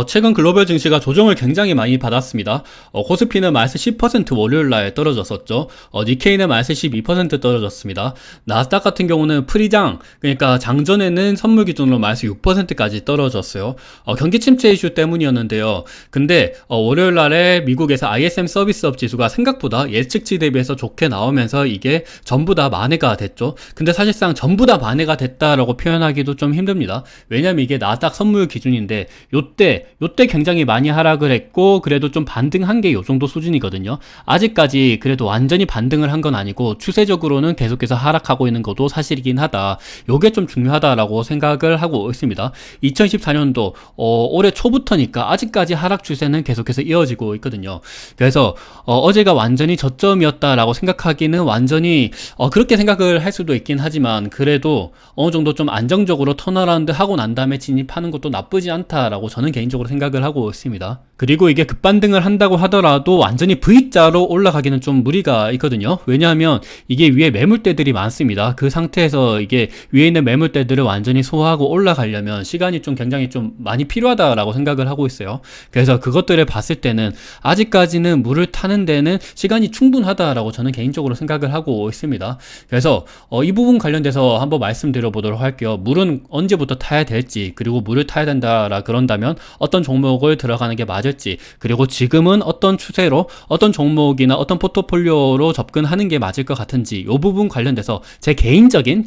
최근 글로벌 증시가 조정을 굉장히 많이 받았습니다. 코스피는 마이너스 10% 월요일날 떨어졌었죠. 니케이는 마이너스 12% 떨어졌습니다. 나스닥 같은 경우는 프리장, 그러니까 장전에는 선물 기준으로 마이너스 6%까지 떨어졌어요. 경기 침체 이슈 때문이었는데요. 근데 월요일날에 미국에서 ISM 서비스업 지수가 생각보다 예측치 대비해서 좋게 나오면서 이게 전부 다 만회가 됐죠. 근데 사실상 전부 다 만회가 됐다라고 표현하기도 좀 힘듭니다. 왜냐면 이게 나스닥 선물 기준인데 요때 굉장히 많이 하락을 했고 그래도 좀 반등한 게 요 정도 수준이거든요. 아직까지 그래도 완전히 반등을 한 건 아니고 추세적으로는 계속해서 하락하고 있는 것도 사실이긴 하다. 요게 좀 중요하다라고 생각을 하고 있습니다. 2014년도 올해 초부터니까 아직까지 하락 추세는 계속해서 이어지고 있거든요. 그래서 어제가 완전히 저점이었다라고 생각하기는 완전히 그렇게 생각을 할 수도 있긴 하지만 그래도 어느 정도 좀 안정적으로 턴어라운드 하고 난 다음에 진입하는 것도 나쁘지 않다라고 저는 개인적으로 생각을 하고 있습니다. 그리고 이게 급반등을 한다고 하더라도 완전히 V자로 올라가기는 좀 무리가 있거든요. 왜냐하면 이게 위에 매물대들이 많습니다. 그 상태에서 이게 위에 있는 매물대들을 완전히 소화하고 올라가려면 시간이 좀 굉장히 좀 많이 필요하다라고 생각을 하고 있어요. 그래서 그것들을 봤을 때는 아직까지는 물을 타는 데는 시간이 충분하다라고 저는 개인적으로 생각을 하고 있습니다. 그래서 이 부분 관련돼서 한번 말씀드려 보도록 할게요. 물은 언제부터 타야 될지, 그리고 물을 타야 된다라 그런다면 어떤 종목을 들어가는 게 맞을지, 그리고 지금은 어떤 추세로 어떤 종목이나 어떤 포트폴리오로 접근하는 게 맞을 것 같은지, 이 부분 관련돼서 제 개인적인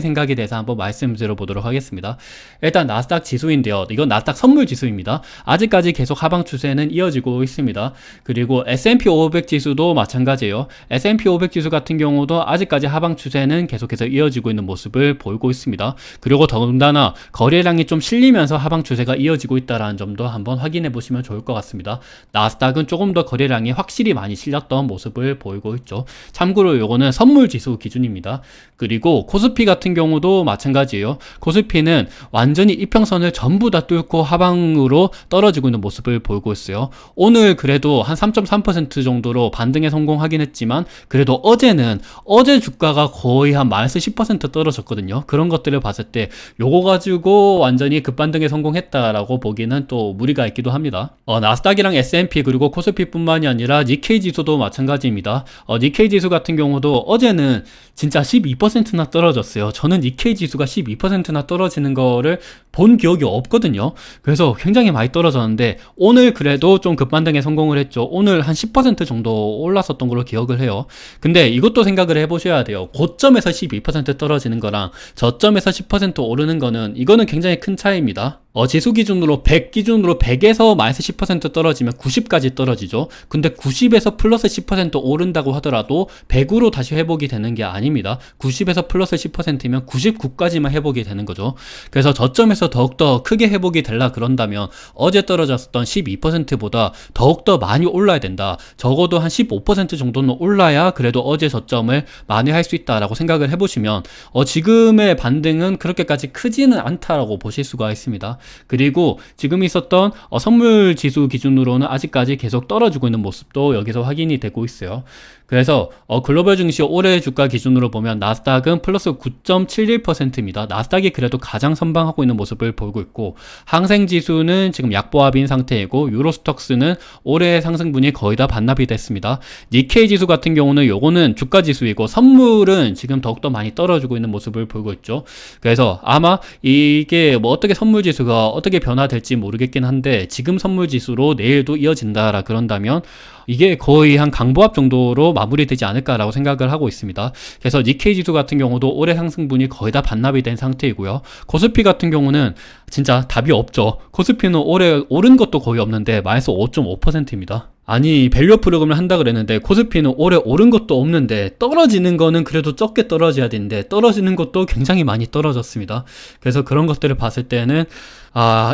생각에 대해서 한번 말씀드려 보도록 하겠습니다. 일단 나스닥 지수인데요. 이건 나스닥 선물 지수입니다. 아직까지 계속 하방 추세는 이어지고 있습니다. 그리고 S&P 500 지수도 마찬가지예요. S&P 500 지수 같은 경우도 아직까지 하방 추세는 계속해서 이어지고 있는 모습을 보이고 있습니다. 그리고 더군다나 거래량이 좀 실리면서 하방 추세가 이어지고 있다는 점도 한번 확인해 보시면 좋을 것 같습니다. 나스닥은 조금 더 거래량이 확실히 많이 실렸던 모습을 보이고 있죠. 참고로 요거는 선물 지수 기준입니다. 그리고 코스피 같은 경우도 마찬가지예요. 코스피는 완전히 이평선을 전부 다 뚫고 하방으로 떨어지고 있는 모습을 보이고 있어요. 오늘 그래도 한 3.3% 정도로 반등에 성공하긴 했지만 그래도 어제 주가가 거의 한 마이너스 10% 떨어졌거든요. 그런 것들을 봤을 때 요거 가지고 완전히 급반등에 성공했다라고 보기는 또 무리가 있기도 합니다. 나스닥이랑 S&P 그리고 코스피 뿐만이 아니라 니케이 지수도 마찬가지입니다. 니케이 지수 같은 경우도 어제는 진짜 12%나 떨어졌어요. 저는 니케이 지수가 12%나 떨어지는 거를 본 기억이 없거든요. 그래서 굉장히 많이 떨어졌는데 오늘 그래도 좀 급반등에 성공을 했죠. 오늘 한 10% 정도 올랐었던 걸로 기억을 해요. 근데 이것도 생각을 해보셔야 돼요. 고점에서 12% 떨어지는 거랑 저점에서 10% 오르는 거는 이거는 굉장히 큰 차이입니다. 지수 기준으로 100에서 마이너스 10% 떨어지면 90까지 떨어지죠. 근데 90에서 플러스 10% 오른다고 하더라도 100으로 다시 회복이 되는 게 아닙니다. 90에서 플러스 10%면 99까지만 회복이 되는 거죠. 그래서 저점에서 더욱더 크게 회복이 되려 그런다면 어제 떨어졌던 12%보다 더욱더 많이 올라야 된다. 적어도 한 15% 정도는 올라야 그래도 어제 저점을 만회할 수 있다라고 생각을 해보시면 지금의 반등은 그렇게까지 크지는 않다라고 보실 수가 있습니다. 그리고 지금 있었던 선물 지수 기준으로는 아직까지 계속 떨어지고 있는 모습도 여기서 확인이 되고 있어요. 그래서 글로벌 증시 올해 주가 기준으로 보면 나스닥은 플러스 9.71%입니다. 나스닥이 그래도 가장 선방하고 있는 모습을 보이고 있고 항생지수는 지금 약보합인 상태이고 유로스톡스는 올해 상승분이 거의 다 반납이 됐습니다. 니케이 지수 같은 경우는 요거는 주가 지수이고 선물은 지금 더욱더 많이 떨어지고 있는 모습을 보이고 있죠. 그래서 아마 이게 뭐 어떻게 선물 지수가 어떻게 변화될지 모르겠긴 한데 지금 선물 지수로 내일도 이어진다라 그런다면 이게 거의 한 강보합 정도로 마무리되지 않을까라고 생각을 하고 있습니다. 그래서 니케이 지수 같은 경우도 올해 상승분이 거의 다 반납이 된 상태이고요. 코스피 같은 경우는 진짜 답이 없죠. 코스피는 올해 오른 것도 거의 없는데 마이너스 5.5%입니다. 아니 밸류 프로그램을 한다 그랬는데 코스피는 올해 오른 것도 없는데 떨어지는 거는 그래도 적게 떨어져야 되는데 떨어지는 것도 굉장히 많이 떨어졌습니다. 그래서 그런 것들을 봤을 때는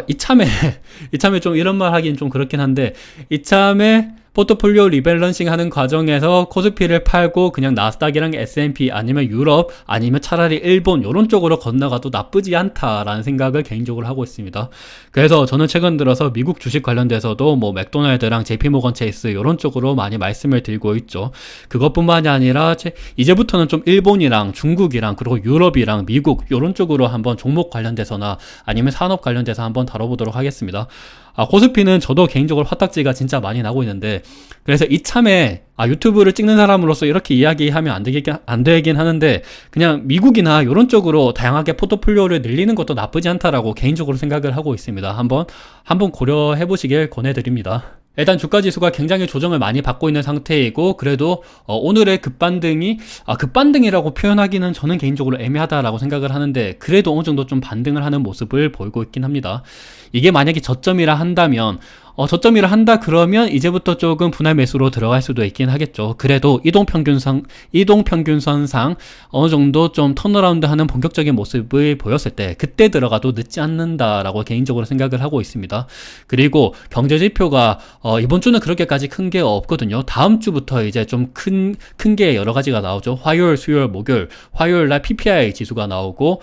이참에 좀 이런 말 하긴 좀 그렇긴 한데 이참에 포트폴리오 리밸런싱 하는 과정에서 코스피를 팔고 그냥 나스닥이랑 S&P 아니면 유럽 아니면 차라리 일본 이런 쪽으로 건너가도 나쁘지 않다라는 생각을 개인적으로 하고 있습니다. 그래서 저는 최근 들어서 미국 주식 관련돼서도 뭐 맥도날드랑 JP모건 체이스 이런 쪽으로 많이 말씀을 드리고 있죠. 그것뿐만이 아니라 이제부터는 좀 일본이랑 중국이랑 그리고 유럽이랑 미국 이런 쪽으로 한번 종목 관련돼서나 아니면 산업 관련돼서 한번 다뤄보도록 하겠습니다. 코스피는 저도 개인적으로 화딱지가 진짜 많이 나고 있는데, 그래서 이참에 유튜브를 찍는 사람으로서 이렇게 이야기하면 안 되긴 하는데, 그냥 미국이나 이런 쪽으로 다양하게 포트폴리오를 늘리는 것도 나쁘지 않다라고 개인적으로 생각을 하고 있습니다. 한번 고려해 보시길 권해드립니다. 일단 주가지수가 굉장히 조정을 많이 받고 있는 상태이고, 그래도 오늘의 급반등이 급반등이라고 표현하기는 저는 개인적으로 애매하다라고 생각을 하는데, 그래도 어느 정도 좀 반등을 하는 모습을 보이고 있긴 합니다. 이게 만약에 저점이라 한다면, 저점이라 한다 그러면 이제부터 조금 분할 매수로 들어갈 수도 있긴 하겠죠. 그래도 이동평균선상 어느 정도 좀 턴어라운드 하는 본격적인 모습을 보였을 때, 그때 들어가도 늦지 않는다라고 개인적으로 생각을 하고 있습니다. 그리고 경제지표가 이번 주는 그렇게까지 큰 게 없거든요. 다음 주부터 이제 좀 큰 게 여러 가지가 나오죠. 화요일, 수요일, 목요일. 화요일 날 PPI 지수가 나오고,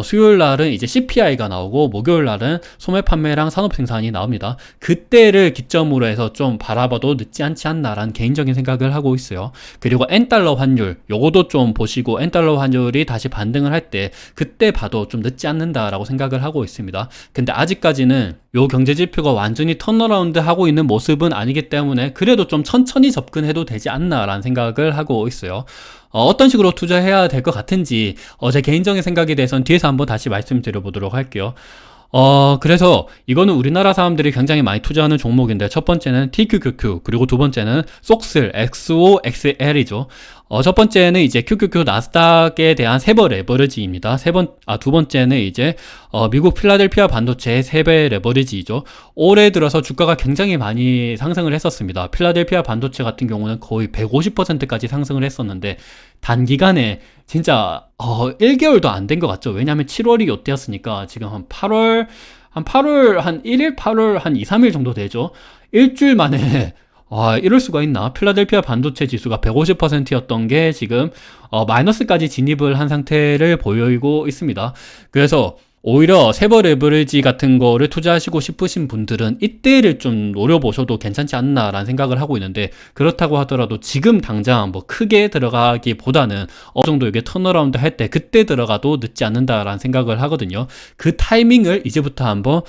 수요일 날은 이제 CPI가 나오고, 목요일 날은 소매 판매랑 산업 생산이 나옵니다. 그때를 기점으로 해서 좀 바라봐도 늦지 않지 않나라는 개인적인 생각을 하고 있어요. 그리고 N달러 환율, 요거도 좀 보시고, N달러 환율이 다시 반등을 할 때 그때 봐도 좀 늦지 않는다라고 생각을 하고 있습니다. 근데 아직까지는 요 경제지표가 완전히 턴어라운드 하고 있는 모습은 아니기 때문에, 그래도 좀 천천히 접근해도 되지 않나라는 생각을 하고 있어요. 어떤 식으로 투자해야 될 것 같은지 제 개인적인 생각에 대해서는 뒤에서 한번 다시 말씀드려 보도록 할게요. 그래서 이거는 우리나라 사람들이 굉장히 많이 투자하는 종목인데, 첫 번째는 TQQQ, 그리고 두 번째는 속슬 XOXL이죠. 첫 번째는 이제 QQQ 나스닥에 대한 세배 레버리지입니다. 두 번째는 이제 미국 필라델피아 반도체의 세배 레버리지이죠. 올해 들어서 주가가 굉장히 많이 상승을 했었습니다. 필라델피아 반도체 같은 경우는 거의 150%까지 상승을 했었는데, 단기간에 진짜 1개월도 안 된 것 같죠. 왜냐하면 7월이 요때였으니까 지금 한 1일, 한 2, 3일 정도 되죠. 일주일 만에 이럴 수가 있나? 필라델피아 반도체 지수가 150%였던 게 지금 마이너스까지 진입을 한 상태를 보이고 있습니다. 그래서 오히려 세버 레버리지 같은 거를 투자하시고 싶으신 분들은 이때를 좀 노려보셔도 괜찮지 않나라는 생각을 하고 있는데, 그렇다고 하더라도 지금 당장 뭐 크게 들어가기보다는 어느 정도 이게 턴어라운드 할 때 그때 들어가도 늦지 않는다라는 생각을 하거든요. 그 타이밍을 이제부터 한번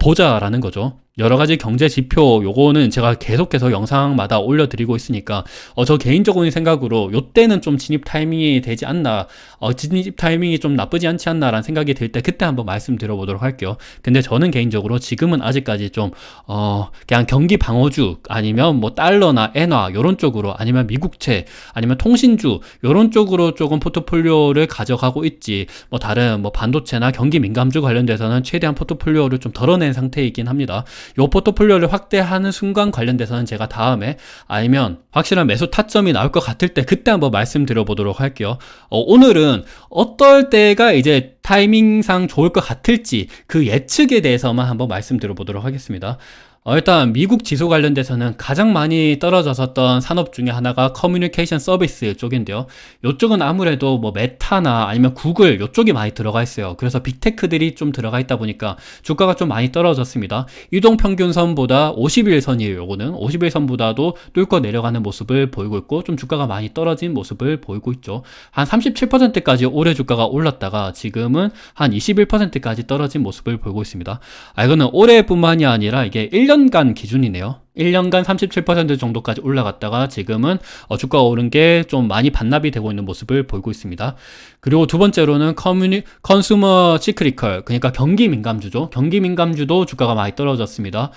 보자라는 거죠. 여러 가지 경제 지표, 요거는 제가 계속해서 영상마다 올려드리고 있으니까, 저 개인적인 생각으로 요때는 좀 진입 타이밍이 되지 않나, 진입 타이밍이 좀 나쁘지 않지 않나라는 생각이 들 때 그때 한번 말씀드려보도록 할게요. 근데 저는 개인적으로 지금은 아직까지 좀, 그냥 경기 방어주, 아니면 뭐 달러나 엔화, 요런 쪽으로, 아니면 미국채, 아니면 통신주, 요런 쪽으로 조금 포트폴리오를 가져가고 있지, 뭐 다른 뭐 반도체나 경기 민감주 관련돼서는 최대한 포트폴리오를 좀 덜어낸 상태이긴 합니다. 요 포트폴리오를 확대하는 순간 관련돼서는 제가 다음에, 아니면 확실한 매수 타점이 나올 것 같을 때 그때 한번 말씀드려 보도록 할게요. 오늘은 어떨 때가 이제 타이밍상 좋을 것 같을지 그 예측에 대해서만 한번 말씀드려 보도록 하겠습니다. 일단 미국 지수 관련돼서는 가장 많이 떨어졌었던 산업 중에 하나가 커뮤니케이션 서비스 쪽인데요. 이쪽은 아무래도 뭐 메타나 아니면 구글 이쪽이 많이 들어가 있어요. 그래서 빅테크들이 좀 들어가 있다 보니까 주가가 좀 많이 떨어졌습니다. 이동평균선보다 50일선이에요. 요거는 50일선보다도 뚫고 내려가는 모습을 보이고 있고, 좀 주가가 많이 떨어진 모습을 보이고 있죠. 한 37%까지 올해 주가가 올랐다가 지금은 한 21%까지 떨어진 모습을 보이고 있습니다. 이거는 올해뿐만이 아니라 이게 1년간 기준이네요. 1년간 37% 정도까지 올라갔다가 지금은 주가가 오른 게 좀 많이 반납이 되고 있는 모습을 보이고 있습니다. 그리고 두 번째로는 컨슈머 시크리컬, 그러니까 경기 민감주죠. 경기 민감주도 주가가 많이 떨어졌습니다.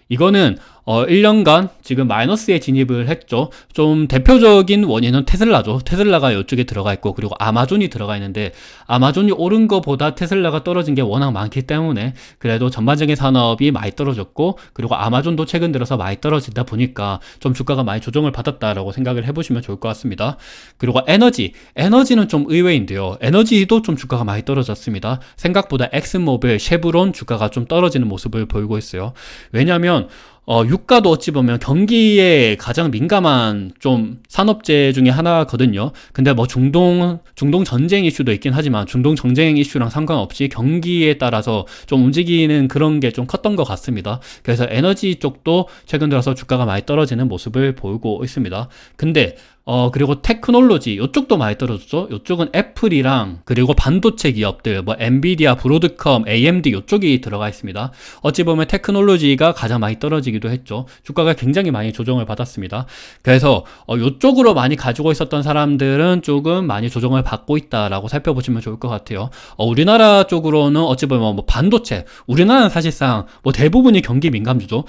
이거는 1년간 지금 마이너스에 진입을 했죠. 좀 대표적인 원인은 테슬라죠. 테슬라가 이쪽에 들어가 있고, 그리고 아마존이 들어가 있는데, 아마존이 오른 거보다 테슬라가 떨어진 게 워낙 많기 때문에 그래도 전반적인 산업이 많이 떨어졌고, 그리고 아마존도 최근 들어서 많이 떨어지다 보니까 좀 주가가 많이 조정을 받았다라고 생각을 해보시면 좋을 것 같습니다. 그리고 에너지는 좀 의외인데요. 에너지도 좀 주가가 많이 떨어졌습니다. 생각보다 엑슨모빌, 쉐브론 주가가 좀 떨어지는 모습을 보이고 있어요. 왜냐하면 유가도 어찌 보면 경기에 가장 민감한 좀 산업재 중에 하나거든요. 근데 뭐 중동 전쟁 이슈도 있긴 하지만, 중동 전쟁 이슈랑 상관없이 경기에 따라서 좀 움직이는 그런 게 좀 컸던 것 같습니다. 그래서 에너지 쪽도 최근 들어서 주가가 많이 떨어지는 모습을 보이고 있습니다. 근데 그리고 테크놀로지, 이쪽도 많이 떨어졌죠. 이쪽은 애플이랑, 그리고 반도체 기업들, 뭐, 엔비디아, 브로드컴, AMD, 이쪽이 들어가 있습니다. 어찌 보면 테크놀로지가 가장 많이 떨어지기도 했죠. 주가가 굉장히 많이 조정을 받았습니다. 그래서, 이쪽으로 많이 가지고 있었던 사람들은 조금 많이 조정을 받고 있다라고 살펴보시면 좋을 것 같아요. 우리나라 쪽으로는 어찌 보면 뭐, 반도체, 우리나라는 사실상 뭐, 대부분이 경기 민감주죠.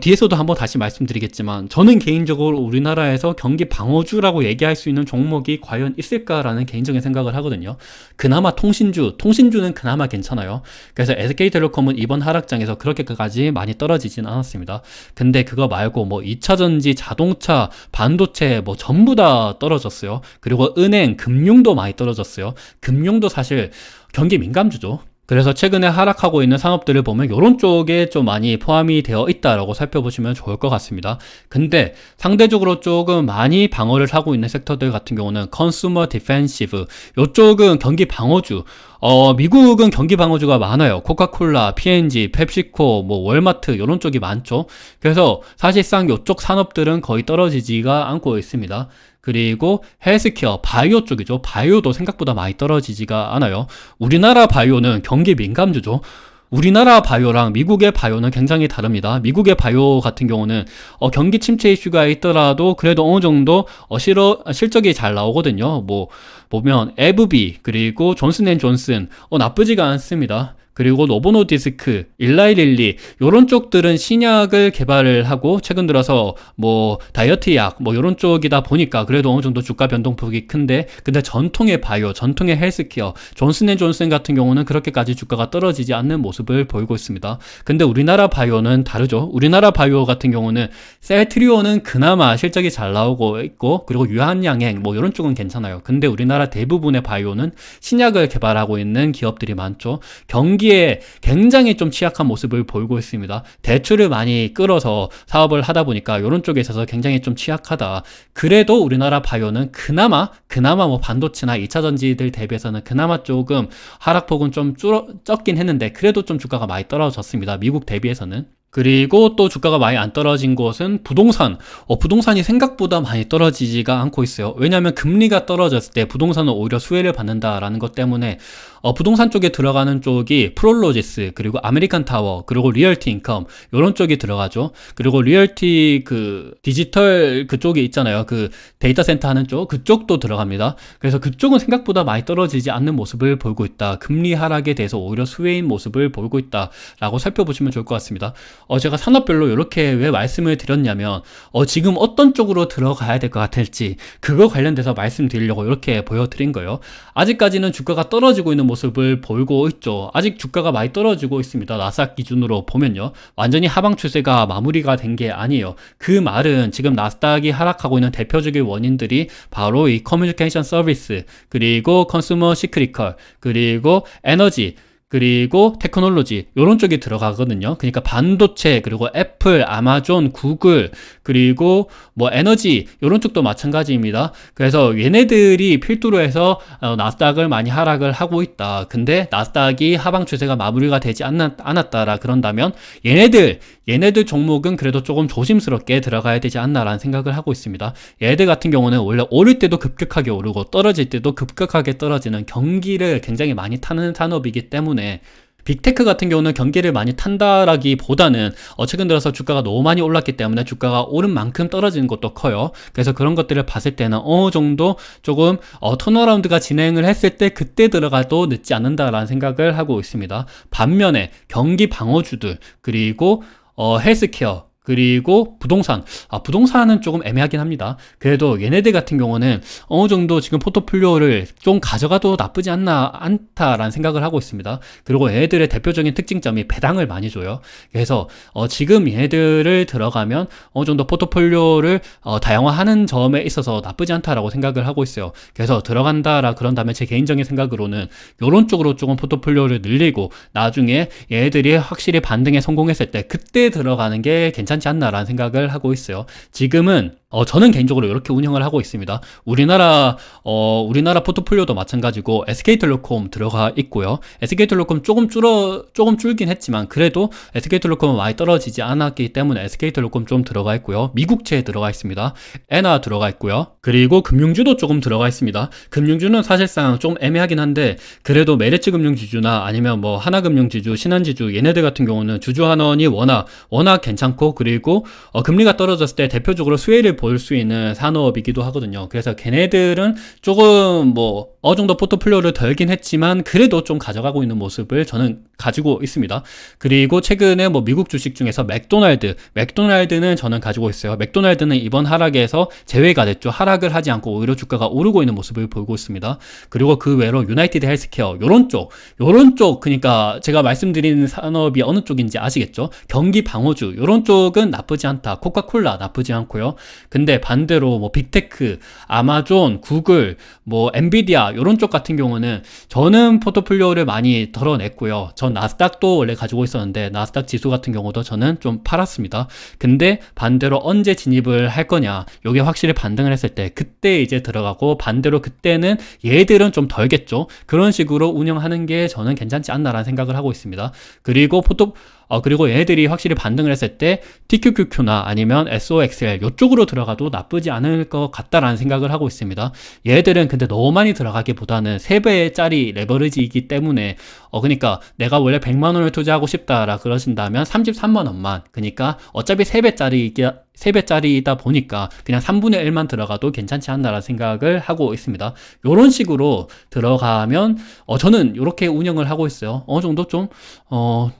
뒤에서도 한번 다시 말씀드리겠지만 저는 개인적으로 우리나라에서 경기 방어주라고 얘기할 수 있는 종목이 과연 있을까라는 개인적인 생각을 하거든요. 그나마 통신주는 그나마 괜찮아요. 그래서 SK텔레콤은 이번 하락장에서 그렇게까지 많이 떨어지진 않았습니다. 근데 그거 말고 뭐 2차전지, 자동차, 반도체 뭐 전부 다 떨어졌어요. 그리고 은행, 금융도 많이 떨어졌어요. 금융도 사실 경기 민감주죠. 그래서 최근에 하락하고 있는 산업들을 보면 이런 쪽에 좀 많이 포함이 되어 있다라고 살펴보시면 좋을 것 같습니다. 근데 상대적으로 조금 많이 방어를 하고 있는 섹터들 같은 경우는 컨슈머 디펜시브, 이쪽은 경기 방어주, 미국은 경기 방어주가 많아요. 코카콜라, P&G, 펩시코, 뭐 월마트 이런 쪽이 많죠. 그래서 사실상 이쪽 산업들은 거의 떨어지지가 않고 있습니다. 그리고 헬스케어, 바이오 쪽이죠. 바이오도 생각보다 많이 떨어지지가 않아요. 우리나라 바이오는 경기 민감주죠. 우리나라 바이오랑 미국의 바이오는 굉장히 다릅니다. 미국의 바이오 같은 경우는 경기 침체 이슈가 있더라도 그래도 어느 정도 실적이 잘 나오거든요. 뭐 보면 에브비 그리고 존슨앤존슨 나쁘지가 않습니다. 그리고 노보노디스크, 일라이릴리 요런 쪽들은 신약을 개발을 하고 최근 들어서 뭐 다이어트 약 뭐 요런 쪽이다 보니까 그래도 어느 정도 주가 변동폭이 큰데, 근데 전통의 바이오, 전통의 헬스케어, 존슨앤존슨 같은 경우는 그렇게까지 주가가 떨어지지 않는 모습을 보이고 있습니다. 근데 우리나라 바이오는 다르죠. 우리나라 바이오 같은 경우는 셀트리온은 그나마 실적이 잘 나오고 있고, 그리고 유한양행 뭐 요런 쪽은 괜찮아요. 근데 우리나라 대부분의 바이오는 신약을 개발하고 있는 기업들이 많죠. 경기에 굉장히 좀 취약한 모습을 보이고 있습니다. 대출을 많이 끌어서 사업을 하다 보니까 이런 쪽에 있어서 굉장히 좀 취약하다. 그래도 우리나라 바이오는 그나마 뭐 반도체나 2차전지들 대비해서는 그나마 조금 하락폭은 좀 적긴 했는데 그래도 좀 주가가 많이 떨어졌습니다. 미국 대비해서는. 그리고 또 주가가 많이 안 떨어진 곳은 부동산. 부동산이 생각보다 많이 떨어지지가 않고 있어요. 왜냐하면 금리가 떨어졌을 때 부동산은 오히려 수혜를 받는다라는 것 때문에 부동산 쪽에 들어가는 쪽이 프롤로지스, 그리고 아메리칸 타워, 그리고 리얼티 인컴 이런 쪽이 들어가죠. 그리고 리얼티 그 디지털 그쪽이 있잖아요. 그 데이터 센터 하는 쪽, 그쪽도 들어갑니다. 그래서 그쪽은 생각보다 많이 떨어지지 않는 모습을 보이고 있다. 금리 하락에 대해서 오히려 수혜인 모습을 보이고 있다라고 살펴보시면 좋을 것 같습니다. 제가 산업별로 이렇게 왜 말씀을 드렸냐면 지금 어떤 쪽으로 들어가야 될 것 같을지 그거 관련돼서 말씀드리려고 이렇게 보여드린 거예요. 아직까지는 주가가 떨어지고 있는 모습을 보이고 있죠. 아직 주가가 많이 떨어지고 있습니다. 나스닥 기준으로 보면요. 완전히 하방 추세가 마무리가 된 게 아니에요. 그 말은 지금 나스닥이 하락하고 있는 대표적인 원인들이 바로 이 커뮤니케이션 서비스, 그리고 컨슈머 시크릿컬, 그리고 에너지, 그리고 테크놀로지 이런 쪽이 들어가거든요. 그러니까 반도체, 그리고 애플, 아마존, 구글, 그리고 뭐 에너지 이런 쪽도 마찬가지입니다. 그래서 얘네들이 필두로 해서 나스닥을 많이 하락을 하고 있다. 근데 나스닥이 하방 추세가 마무리가 되지 않았다라 그런다면 얘네들 종목은 그래도 조금 조심스럽게 들어가야 되지 않나라는 생각을 하고 있습니다. 얘네들 같은 경우는 원래 오를 때도 급격하게 오르고 떨어질 때도 급격하게 떨어지는 경기를 굉장히 많이 타는 산업이기 때문에 빅테크 같은 경우는 경기를 많이 탄다라기보다는 최근 들어서 주가가 너무 많이 올랐기 때문에 주가가 오른 만큼 떨어지는 것도 커요. 그래서 그런 것들을 봤을 때는 어느 정도 조금 턴어라운드가 진행을 했을 때 그때 들어가도 늦지 않는다라는 생각을 하고 있습니다. 반면에 경기 방어주들, 그리고 헬스케어, 그리고 부동산은 조금 애매하긴 합니다. 그래도 얘네들 같은 경우는 어느 정도 지금 포트폴리오를 좀 가져가도 나쁘지 않다라는 생각을 하고 있습니다. 그리고 얘네들의 대표적인 특징점이 배당을 많이 줘요. 그래서 지금 얘네들을 들어가면 어느 정도 포트폴리오를 다양화하는 점에 있어서 나쁘지 않다라고 생각을 하고 있어요. 그래서 들어간다라 그런다면 제 개인적인 생각으로는 이런 쪽으로 조금 포트폴리오를 늘리고 나중에 얘네들이 확실히 반등에 성공했을 때 그때 들어가는 게 괜찮지 않나라는 생각을 하고 있어요. 지금은 저는 개인적으로 이렇게 운영을 하고 있습니다. 우리나라 포트폴리오도 마찬가지고 SK텔레콤 들어가 있고요. SK텔레콤 조금 줄긴 했지만 그래도 SK텔레콤은 많이 떨어지지 않았기 때문에 SK텔레콤 좀 들어가 있고요. 미국채 들어가 있습니다. 엔화 들어가 있고요. 그리고 금융주도 조금 들어가 있습니다. 금융주는 사실상 좀 애매하긴 한데 그래도 메리츠 금융지주나 아니면 뭐 하나금융지주, 신한지주 얘네들 같은 경우는 주주환원이 워낙 괜찮고 그리고 금리가 떨어졌을 때 대표적으로 수혜를 볼 수 있는 산업이기도 하거든요. 그래서 걔네들은 조금 뭐 어느 정도 포트폴리오를 덜긴 했지만 그래도 좀 가져가고 있는 모습을 저는 가지고 있습니다. 그리고 최근에 뭐 미국 주식 중에서 맥도날드는 저는 가지고 있어요. 맥도날드는 이번 하락에서 제외가 됐죠. 하락을 하지 않고 오히려 주가가 오르고 있는 모습을 보이고 있습니다. 그리고 그 외로 유나이티드 헬스케어 요런 쪽 그러니까 제가 말씀드리는 산업이 어느 쪽인지 아시겠죠? 경기 방어주 요런 쪽은 나쁘지 않다. 코카콜라 나쁘지 않고요. 근데 반대로 뭐 빅테크, 아마존, 구글, 뭐 엔비디아 요런 쪽 같은 경우는 저는 포트폴리오를 많이 덜어냈고요. 전 나스닥도 원래 가지고 있었는데 나스닥 지수 같은 경우도 저는 좀 팔았습니다. 근데 반대로 언제 진입을 할 거냐 요게 확실히 반등을 했을 때 그때 이제 들어가고 반대로 그때는 얘들은 좀 덜겠죠. 그런 식으로 운영하는 게 저는 괜찮지 않나라는 생각을 하고 있습니다. 그리고 얘네들이 확실히 반등을 했을 때 TQQQ나 아니면 SOXL 이쪽으로 들어가도 나쁘지 않을 것 같다라는 생각을 하고 있습니다. 얘들은 근데 너무 많이 들어가기보다는 3배짜리 레버리지이기 때문에 그러니까 내가 원래 100만 원을 투자하고 싶다라 그러신다면 33만 원만 그러니까 어차피 3배짜리이다 보니까 그냥 3분의 1만 들어가도 괜찮지 않나라는 생각을 하고 있습니다. 요런 식으로 들어가면 저는 이렇게 운영을 하고 있어요. 어느 정도 좀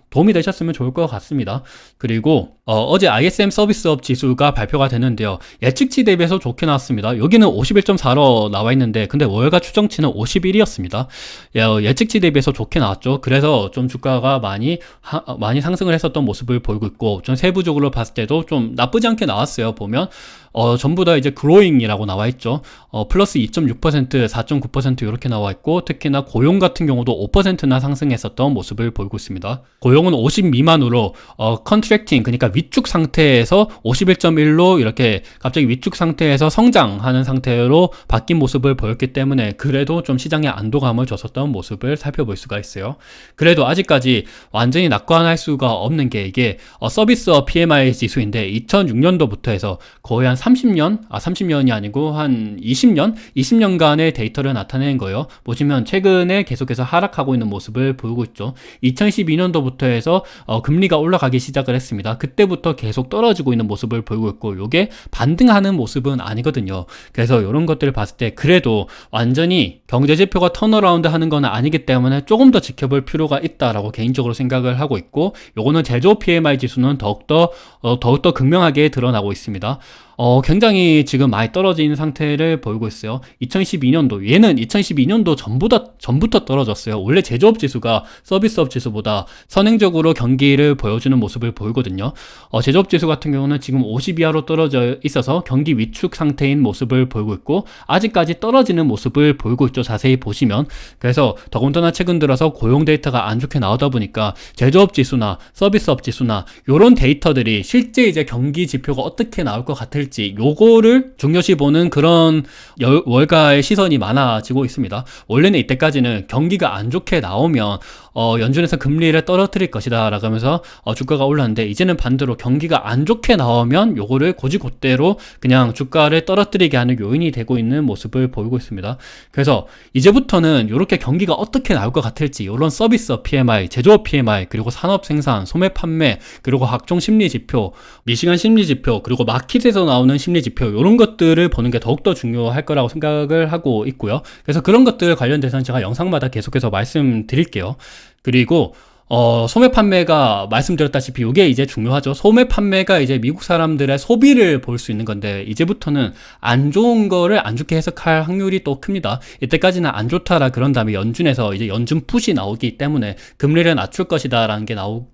도움이 되셨으면 좋을 것 같습니다. 그리고 어제 ISM 서비스업 지수가 발표가 됐는데요. 예측치 대비해서 좋게 나왔습니다. 여기는 51.4로 나와 있는데 근데 월가 추정치는 51이었습니다. 예측치 대비해서 좋게 나왔죠. 그래서 좀 주가가 많이 상승을 했었던 모습을 보이고 있고 좀 세부적으로 봤을 때도 좀 나쁘지 않게 나왔어요. 보면 전부 다 이제 그로잉이라고 나와 있죠. 플러스 2.6%, 4.9% 이렇게 나와 있고 특히나 고용 같은 경우도 5%나 상승했었던 모습을 보이고 있습니다. 고용은 50 미만으로 컨트랙팅 그러니까 위축 상태에서 51.1로 이렇게 갑자기 위축 상태에서 성장하는 상태로 바뀐 모습을 보였기 때문에 그래도 좀 시장에 안도감을 줬었던 모습을 살펴볼 수가 있어요. 그래도 아직까지 완전히 낙관할 수가 없는 게 이게 서비스업 PMI 지수인데 2006년도부터 해서 거의 한 30년이 아니고 한 20년간의 데이터를 나타내는 거예요. 보시면 최근에 계속해서 하락하고 있는 모습을 보이고 있죠. 2012년도부터 해서 금리가 올라가기 시작을 했습니다. 그때부터 계속 떨어지고 있는 모습을 보이고 있고 이게 반등하는 모습은 아니거든요. 그래서 이런 것들을 봤을 때 그래도 완전히 경제지표가 턴어라운드 하는 건 아니기 때문에 조금 더 지켜볼 필요가 있다라고 개인적으로 생각을 하고 있고 요거는 제조업 PMI 지수는 더욱더 극명하게 드러나고 있습니다. 굉장히 지금 많이 떨어진 상태를 보이고 있어요. 2012년도 얘는 2012년도 전부터 떨어졌어요. 원래 제조업 지수가 서비스업 지수보다 선행적으로 경기를 보여주는 모습을 보이거든요. 제조업 지수 같은 경우는 지금 50 이하로 떨어져 있어서 경기 위축 상태인 모습을 보이고 있고 아직까지 떨어지는 모습을 보이고 있죠. 자세히 보시면. 그래서 더군다나 최근 들어서 고용 데이터가 안 좋게 나오다 보니까 제조업 지수나 서비스업 지수나 이런 데이터들이 실제 이제 경기 지표가 어떻게 나올 것 같을지 요거를 중요시 보는 그런 월가의 시선이 많아지고 있습니다. 원래는 이때까지는 경기가 안 좋게 나오면 연준에서 금리를 떨어뜨릴 것이다 라고 하면서 주가가 올랐는데 이제는 반대로 경기가 안 좋게 나오면 요거를 고지고대로 그냥 주가를 떨어뜨리게 하는 요인이 되고 있는 모습을 보이고 있습니다. 그래서 이제부터는 이렇게 경기가 어떻게 나올 것 같을지 이런 서비스업 PMI, 제조업 PMI, 그리고 산업 생산, 소매 판매, 그리고 각종 심리 지표, 미시간 심리 지표, 그리고 마켓에서 나오는 심리 지표 이런 것들을 보는 게 더욱더 중요할 거라고 생각을 하고 있고요. 그래서 그런 것들 관련돼서는 제가 영상마다 계속해서 말씀드릴게요. 그리고 소매 판매가 말씀드렸다시피 이게 이제 중요하죠. 소매 판매가 이제 미국 사람들의 소비를 볼 수 있는 건데 이제부터는 안 좋은 거를 안 좋게 해석할 확률이 또 큽니다. 이때까지는 안 좋다라 그런 다음에 연준에서 이제 연준 풋이 나오기 때문에 금리를 낮출 것이다 라는 게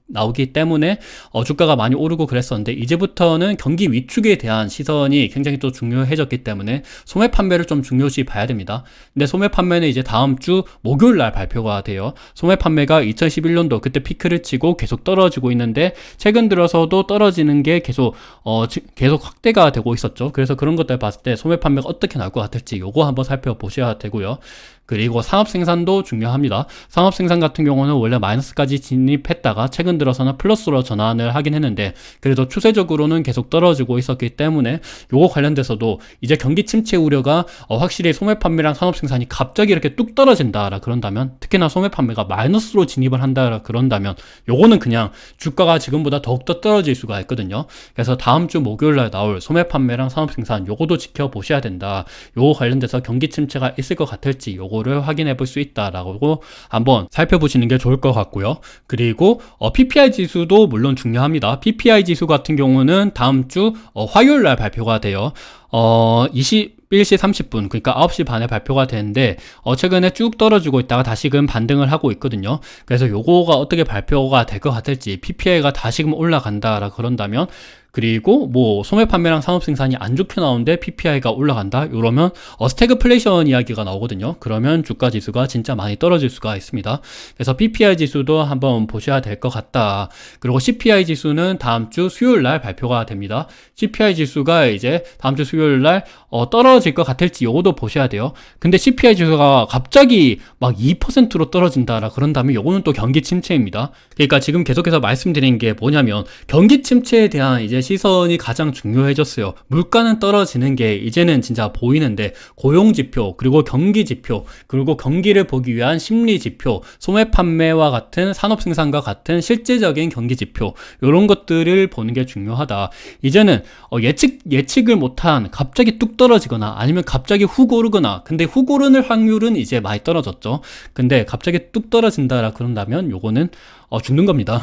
나오기 때문에 주가가 많이 오르고 그랬었는데, 이제부터는 경기 위축에 대한 시선이 굉장히 또 중요해졌기 때문에 소매 판매를 좀 중요시 봐야 됩니다. 근데 소매 판매는 이제 다음 주 목요일 날 발표가 돼요. 소매 판매가 2011년도 그때 피크를 치고 계속 떨어지고 있는데, 최근 들어서도 떨어지는 게 계속 확대가 되고 있었죠. 그래서 그런 것들 봤을 때 소매 판매가 어떻게 나올 것 같을지 요거 한번 살펴보셔야 되고요. 그리고 산업 생산도 중요합니다. 산업 생산 같은 경우는 원래 마이너스까지 진입했다가 최근 들어서는 플러스로 전환을 하긴 했는데, 그래도 추세적으로는 계속 떨어지고 있었기 때문에 요거 관련돼서도 이제 경기 침체 우려가 확실히 소매 판매랑 산업 생산이 갑자기 이렇게 뚝 떨어진다라 그런다면, 특히나 소매 판매가 마이너스로 진입을 한다라 그런다면 요거는 그냥 주가가 지금보다 더욱더 떨어질 수가 있거든요. 그래서 다음 주 목요일날 나올 소매 판매랑 산업 생산 요거도 지켜보셔야 된다. 요거 관련돼서 경기 침체가 있을 것 같을지 요거를 확인해 볼 수 있다라고 한번 살펴보시는 게 좋을 것 같고요. 그리고 PPI 지수도 물론 중요합니다. PPI 지수 같은 경우는 다음 주 화요일 날 발표가 돼요. 21시 30분, 그러니까 9시 반에 발표가 되는데, 최근에 쭉 떨어지고 있다가 다시금 반등을 하고 있거든요. 그래서 요거가 어떻게 발표가 될 것 같을지, PPI가 다시금 올라간다라 그런다면, 그리고 뭐 소매 판매랑 산업 생산이 안 좋게 나오는데 PPI가 올라간다 이러면 스태그플레이션 이야기가 나오거든요. 그러면 주가 지수가 진짜 많이 떨어질 수가 있습니다. 그래서 PPI 지수도 한번 보셔야 될 것 같다. 그리고 CPI 지수는 다음 주 수요일 날 발표가 됩니다. CPI 지수가 이제 다음 주 수요일 날 떨어질 것 같을지 요거도 보셔야 돼요. 근데 CPI 지수가 갑자기 막 2%로 떨어진다라 그런다면 요거는 또 경기 침체입니다. 그러니까 지금 계속해서 말씀드린 게 뭐냐면, 경기 침체에 대한 이제 시선이 가장 중요해졌어요. 물가는 떨어지는 게 이제는 진짜 보이는데, 고용지표, 그리고 경기지표, 그리고 경기를 보기 위한 심리지표, 소매 판매와 같은 산업생산과 같은 실제적인 경기지표, 이런 것들을 보는 게 중요하다. 이제는 예측을 못한 갑자기 뚝 떨어지거나 아니면 갑자기 훅 오르거나, 근데 훅 오르는 확률은 이제 많이 떨어졌죠. 근데 갑자기 뚝 떨어진다라 그런다면 요거는 죽는 겁니다.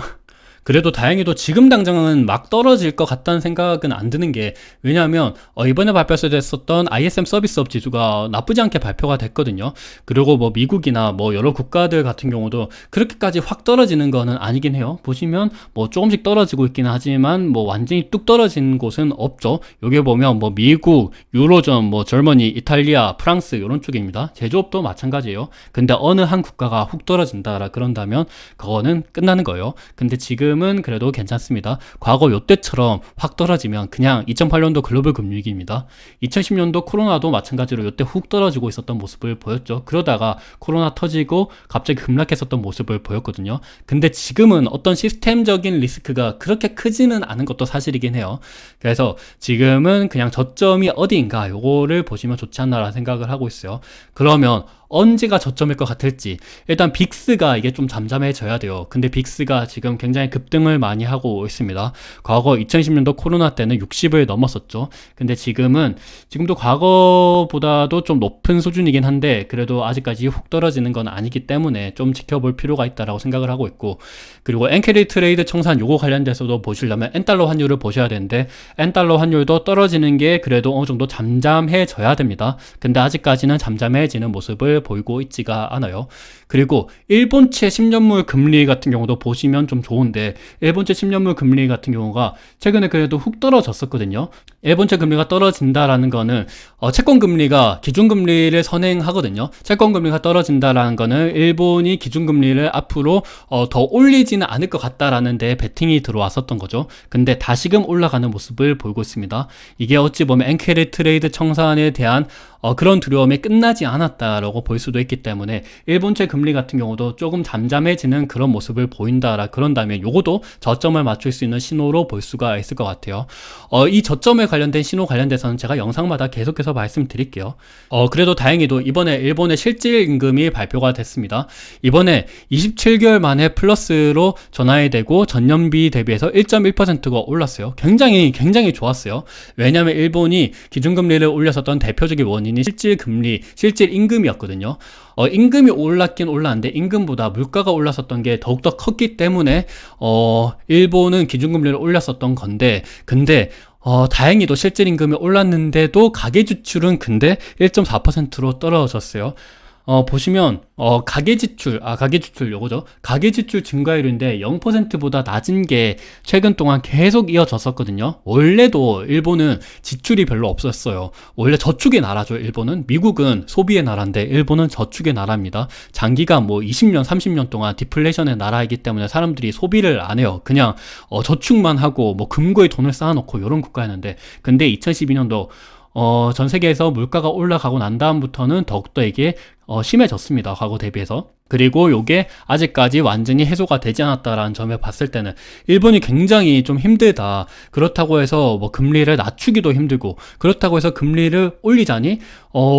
그래도 다행히도 지금 당장은 막 떨어질 것 같다는 생각은 안 드는 게, 왜냐하면 이번에 발표됐었던 ISM 서비스업 지수가 나쁘지 않게 발표가 됐거든요. 그리고 뭐 미국이나 뭐 여러 국가들 같은 경우도 그렇게까지 확 떨어지는 거는 아니긴 해요. 보시면 뭐 조금씩 떨어지고 있기는 하지만 뭐 완전히 뚝 떨어진 곳은 없죠. 여기 보면 뭐 미국, 유로존, 뭐 젊은이, 이탈리아, 프랑스 이런 쪽입니다. 제조업도 마찬가지예요. 근데 어느 한 국가가 훅 떨어진다라 그런다면 그거는 끝나는 거예요. 근데 지금은 그래도 괜찮습니다. 과거 요때처럼 확 떨어지면 그냥 2008년도 글로벌 금융위기입니다. 2010년도 코로나도 마찬가지로 요때 훅 떨어지고 있었던 모습을 보였죠. 그러다가 코로나 터지고 갑자기 급락했었던 모습을 보였거든요. 근데 지금은 어떤 시스템적인 리스크가 그렇게 크지는 않은 것도 사실이긴 해요. 그래서 지금은 그냥 저점이 어디인가 요거를 보시면 좋지 않나라는 생각을 하고 있어요. 그러면 언제가 저점일 것 같을지, 일단 빅스가 이게 좀 잠잠해져야 돼요. 근데 빅스가 지금 굉장히 급등을 많이 하고 있습니다. 과거 2010년도 코로나 때는 60을 넘었었죠. 근데 지금도 과거보다도 좀 높은 수준이긴 한데, 그래도 아직까지 훅 떨어지는 건 아니기 때문에 좀 지켜볼 필요가 있다라고 생각을 하고 있고, 그리고 엔캐리 트레이드 청산 요거 관련돼서도 보시려면 엔달러 환율을 보셔야 되는데, 엔달러 환율도 떨어지는 게 그래도 어느 정도 잠잠해져야 됩니다. 근데 아직까지는 잠잠해지는 모습을 보이고 있지가 않아요. 그리고 일본채 10년물 금리 같은 경우도 보시면 좀 좋은데, 일본채 10년물 금리 같은 경우가 최근에 그래도 훅 떨어졌었거든요. 일본채 금리가 떨어진다라는 거는 채권 금리가 기준 금리를 선행하거든요. 채권 금리가 떨어진다라는 거는 일본이 기준 금리를 앞으로 더 올리지는 않을 것 같다라는 데 베팅이 들어왔었던 거죠. 근데 다시금 올라가는 모습을 보이고 있습니다. 이게 어찌 보면 엔캐리 트레이드 청산에 대한 그런 두려움이 끝나지 않았다라고 볼 수도 있기 때문에, 일본채 금리 같은 경우도 조금 잠잠해지는 그런 모습을 보인다라 그런다면 요거도 저점을 맞출 수 있는 신호로 볼 수가 있을 것 같아요. 이 저점에 관련된 신호 관련돼서는 제가 영상마다 계속해서 말씀드릴게요. 그래도 다행히도 이번에 일본의 실질임금이 발표가 됐습니다. 이번에 27개월 만에 플러스로 전환이 되고 전년비 대비해서 1.1%가 올랐어요. 굉장히 좋았어요. 왜냐하면 일본이 기준금리를 올렸었던 대표적인 원인이 실질금리, 실질임금이었거든요. 임금이 올랐긴 올랐는데 임금보다 물가가 올랐었던 게 더욱더 컸기 때문에 일본은 기준금리를 올렸었던 건데, 근데 다행히도 실질임금이 올랐는데도 가계지출은 근데 1.4%로 떨어졌어요. 보시면 가계지출 요거죠. 가계지출 증가율인데 0%보다 낮은 게 최근 동안 계속 이어졌었거든요. 원래도 일본은 지출이 별로 없었어요. 원래 저축의 나라죠. 일본은. 미국은 소비의 나라인데 일본은 저축의 나라입니다. 장기간 뭐 20년 30년 동안 디플레이션의 나라이기 때문에 사람들이 소비를 안 해요. 그냥 저축만 하고 뭐 금고에 돈을 쌓아놓고 이런 국가였는데, 근데 2012년도 전 세계에서 물가가 올라가고 난 다음부터는 더욱더 이게 심해졌습니다. 과거 대비해서. 그리고 요게 아직까지 완전히 해소가 되지 않았다라는 점에 봤을 때는 일본이 굉장히 좀 힘들다. 그렇다고 해서 뭐 금리를 낮추기도 힘들고, 그렇다고 해서 금리를 올리자니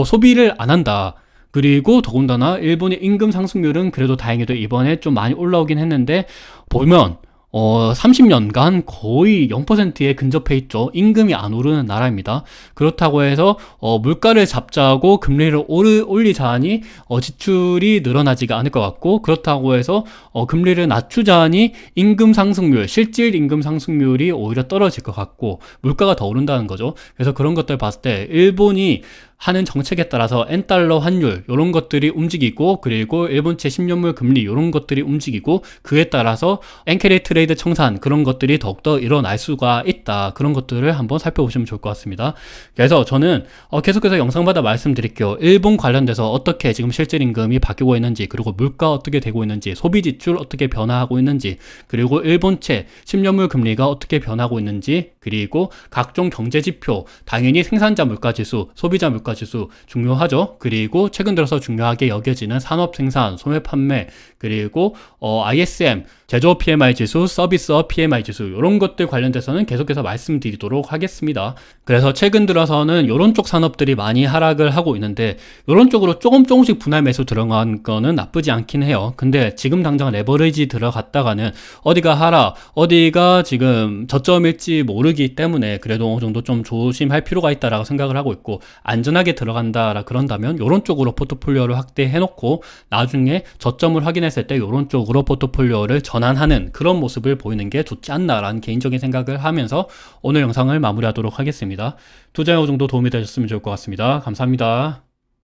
소비를 안 한다. 그리고 더군다나 일본의 임금 상승률은 그래도 다행히도 이번에 좀 많이 올라오긴 했는데, 보면 30년간 거의 0%에 근접해 있죠. 임금이 안 오르는 나라입니다. 그렇다고 해서 물가를 잡자고 금리를 올리자니 지출이 늘어나지가 않을 것 같고, 그렇다고 해서 금리를 낮추자니 임금 상승률, 실질 임금 상승률이 오히려 떨어질 것 같고, 물가가 더 오른다는 거죠. 그래서 그런 것들 봤을 때 일본이 하는 정책에 따라서 엔달러 환율 이런 것들이 움직이고, 그리고 일본채 10년물 금리 이런 것들이 움직이고, 그에 따라서 엔케리 트레이드 청산 그런 것들이 더욱더 일어날 수가 있다. 그런 것들을 한번 살펴보시면 좋을 것 같습니다. 그래서 저는 계속해서 영상마다 말씀드릴게요. 일본 관련돼서 어떻게 지금 실질 임금이 바뀌고 있는지, 그리고 물가 어떻게 되고 있는지, 소비 지출 어떻게 변화하고 있는지, 그리고 일본채 10년물 금리가 어떻게 변하고 있는지, 그리고 각종 경제 지표, 당연히 생산자 물가 지수, 소비자 물가 지수 중요하죠. 그리고 최근 들어서 중요하게 여겨지는 산업 생산, 소매 판매, 그리고 ISM, 제조업 PMI 지수, 서비스업 PMI 지수 이런 것들 관련돼서는 계속해서 말씀드리도록 하겠습니다. 그래서 최근 들어서는 이런 쪽 산업들이 많이 하락을 하고 있는데, 이런 쪽으로 조금씩 분할 매수 들어간 거는 나쁘지 않긴 해요. 근데 지금 당장 레버리지 들어갔다가는 어디가 하락, 어디가 지금 저점일지 모르기 때문에 그래도 어느 정도 좀 조심할 필요가 있다라고 생각을 하고 있고, 안전하게 들어간다라 그런다면 이런 쪽으로 포트폴리오를 확대해 놓고 나중에 저점을 확인했을 때 이런 쪽으로 포트폴리오를 전환하는 그런 모습을 보이는 게 좋지 않나라는 개인적인 생각을 하면서 오늘 영상을 마무리하도록 하겠습니다. 투자에 어느 정도 도움이 되셨으면 좋을 것 같습니다. 감사합니다.